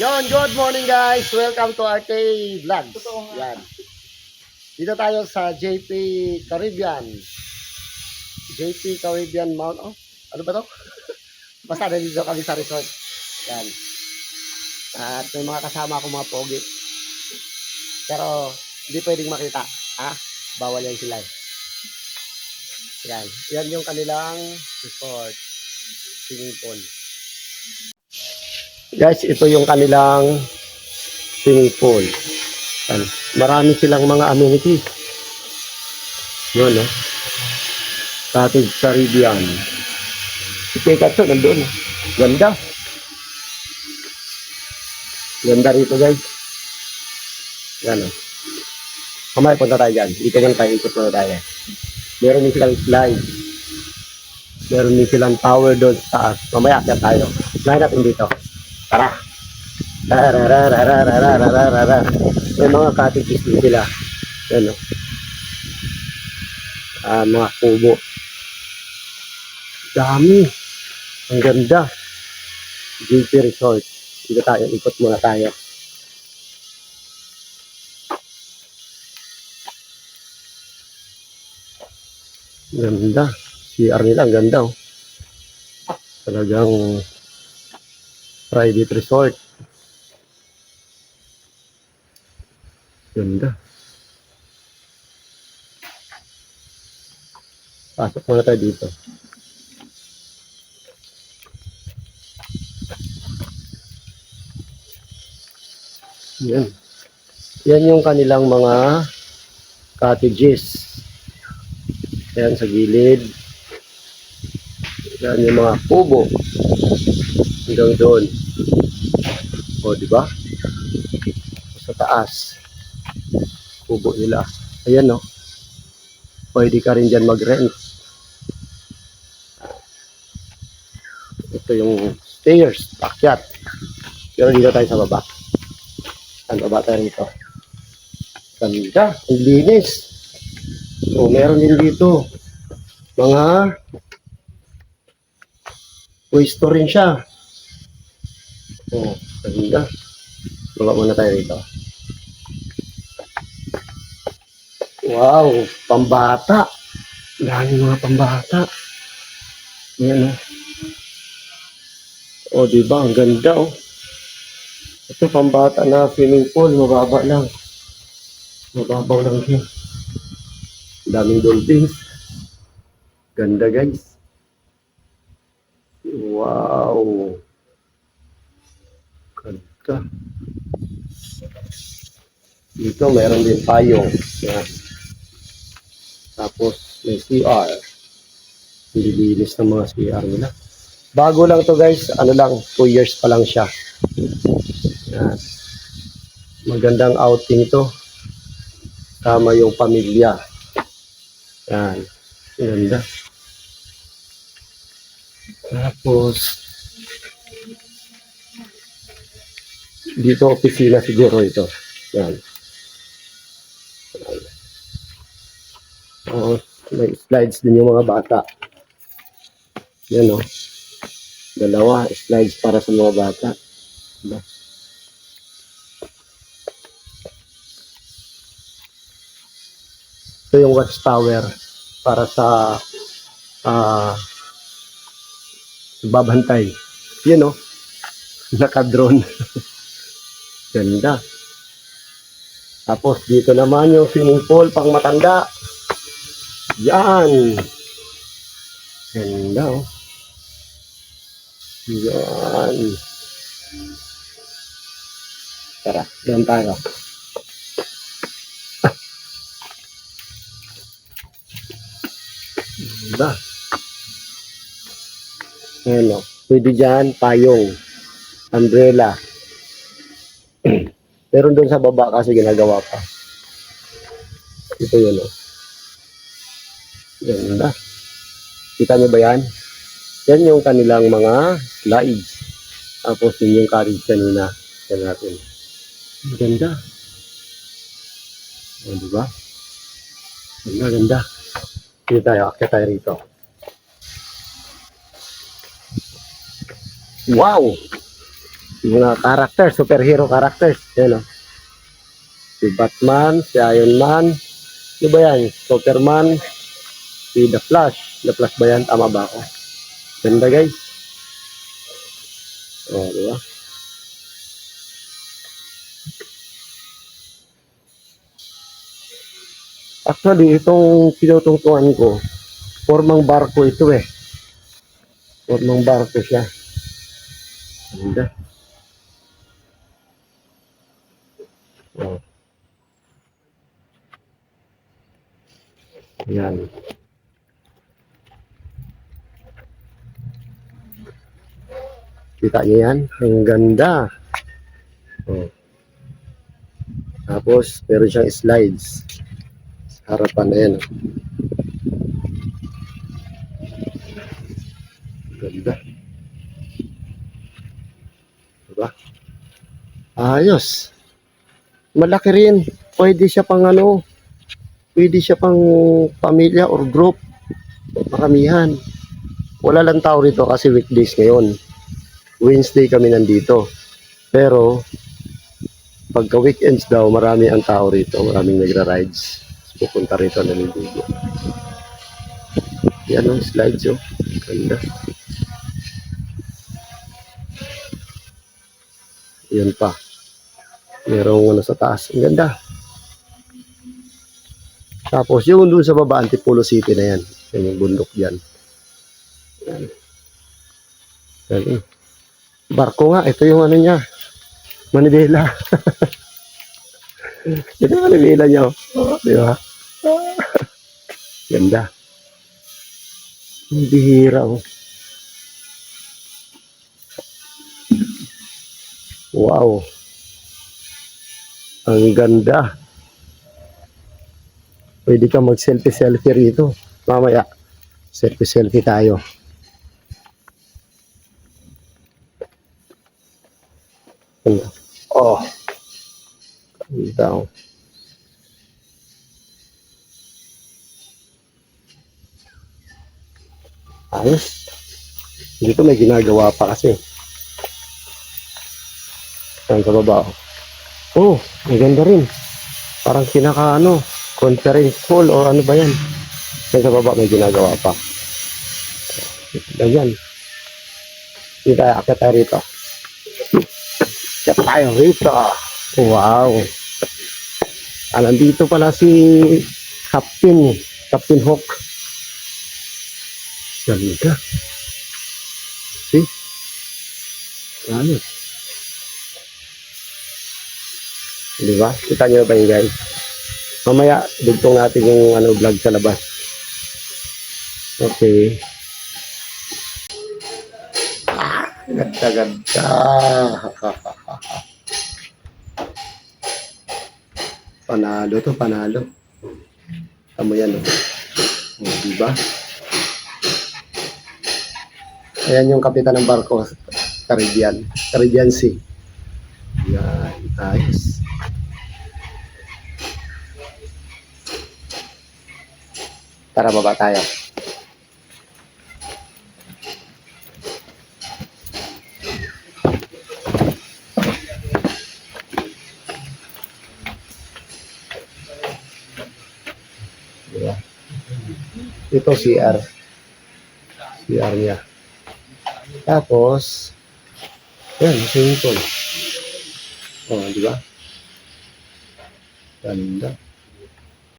Yon, good morning guys. Welcome to RK Vlogs. Yan. Dito tayo sa JP Caribbean. JP Caribbean Mount. Oh, ano ba to? Basta nandito kami sa resort. Yan. At may mga kasama ako mga pogi. Pero hindi pwedeng makita. Ha? Bawal yan sila. Yan. Yan yung kanilang resort. Swimming pool. Guys, ito yung kanilang swimming pool. Yan. Marami silang mga amenities. Yun, no? Cottage Caribbean. Si Pikachu, nandun. Ganda. Ganda rito, guys. Yan, no? Kamay, punta tayo dyan. Dito lang tayo, ikot na tayo. Meron din silang slide. Meron din silang tower doon sa taas. Mamaya, akit tayo. Slide natin dito. Tara! May mga cottages din sila. Yan, no? Mga kubo. Dami. Ang ganda. JP Resort. Dito tayo. Ikot muna tayo. Ganda. CR nila. Ang ganda. Oh. Talagang private resort. Ganda. Pasok muna tayo dito. Yan. Yan yung kanilang mga cottages. Yan sa gilid. Yan yung mga kubo. Hanggang doon. O, di ba? Sa taas. Kubo nila. Ayan, no? Pwede ka rin dyan mag-rent. Ito yung stairs. Pakyat. Pero dito tayo sa baba. Ang baba tayo rito. Ganda. Ang linis. So, meron din dito. Mga pwesto rin siya. Oh, ganda. Baba muna tayo rito. Wow, pambata. Dami mga pambata. Ayan, oh. Oh, diba? Ang ganda, oh. Ito, pambata na swimming pool. Mababa lang. Mababaw lang siya. Daming dolphins. Ganda, guys. Wow. Ganda. Dito, meron din payong. Yan. Tapos, may CR. Nililinis ng mga CR nila. Bago lang to guys. Ano lang, 2 years pa lang siya. Yan. Magandang outing to. Tama yung pamilya. Yan. Ganda. Tapos, dito opisina siguro ito. Yan. Oh, may slides din yung mga bata. Yan, oh. Dalawa slides para sa mga bata. Diba? Ito yung watchtower para sa babantay. Yan, oh. Naka-drone. Ganda. Tapos dito naman yung swimming pool pang matanda. Yan. Ganda, oh. Yan. Tara, doon tayo. Ganda. Ayan, oh. Pwede dyan, payong. Umbrella. Pero doon sa baba kasi ginagawa pa. Ito yun, oh. Ganda. Kita nyo ba yan? Yan yung kanilang mga slides. Tapos yun yung carriage kanina. Yan natin. Ganda. O, diba? Ganda, ganda. Dito tayo. Akit tayo rito. Wow! Mga characters, superhero characters. Yan, oh. Si Batman, si Iron Man. Ano ba yan? Superman, si The Flash. The Flash ba yan? Tama ba ako? Ganda guys. Oh, di ba? Actually, itong pinutungtungan ko, formang barko ito eh. Formang barko siya. Ganda. Oh. Yan. Kita niyo yan? Ang ganda. Oh. Tapos, meron siyang slides. Sa harapan na yan. Ganda. Diba? Ayos. Malaki rin. Pwede siya pang ano, pwede siya pang pamilya or group. Maramihan. Wala lang tao rito kasi weekdays ngayon. Wednesday kami nandito. Pero, pagka weekends daw, marami ang tao rito. Maraming nagra-rides. Pupunta rito naliligo. Yan ang slides oh. Ganda. Yan pa. Merong ano sa taas. Ang ganda. Tapos yung doon sa baba, Antipolo City na yan. Yan yung bundok dyan. Yan. Yan. Barko nga. Ito yung ano niya. Manibela. Ito yung Manibela niya. Oh, di ba? Ganda. Ang bihira oh. Wow. Ang ganda. Pwede ka mag-selfie-selfie rito. Mamaya, selfie-selfie tayo. Oh. Ganda oh. Ayos. Dito may ginagawa pa kasi. Saan sa baba oh. Oh, ang ganda rin. Parang kinaka ano, conference hall o ano ba yan. Saan sa baba may ginagawa pa. Ganyan. Hindi tayo akit tayo rito. Akit tayo rito. Wow. Nandito pala si Captain Hook. Ganda. See? Ano? Diba? Kita nyo ba yun guys? Mamaya, dugtong natin yung ano, vlog sa labas. Okay. Ganda-ganda. Panalo to, panalo. Tama yan, oh. Oh, diba? Ayan yung kapitan ng barko, Caribbean Sea. Yan, ayos. Tara, baba tayo. Diba? Ito CR. CR niya. Tapos, yan, swimming pool. Oh, di ba? Ganda.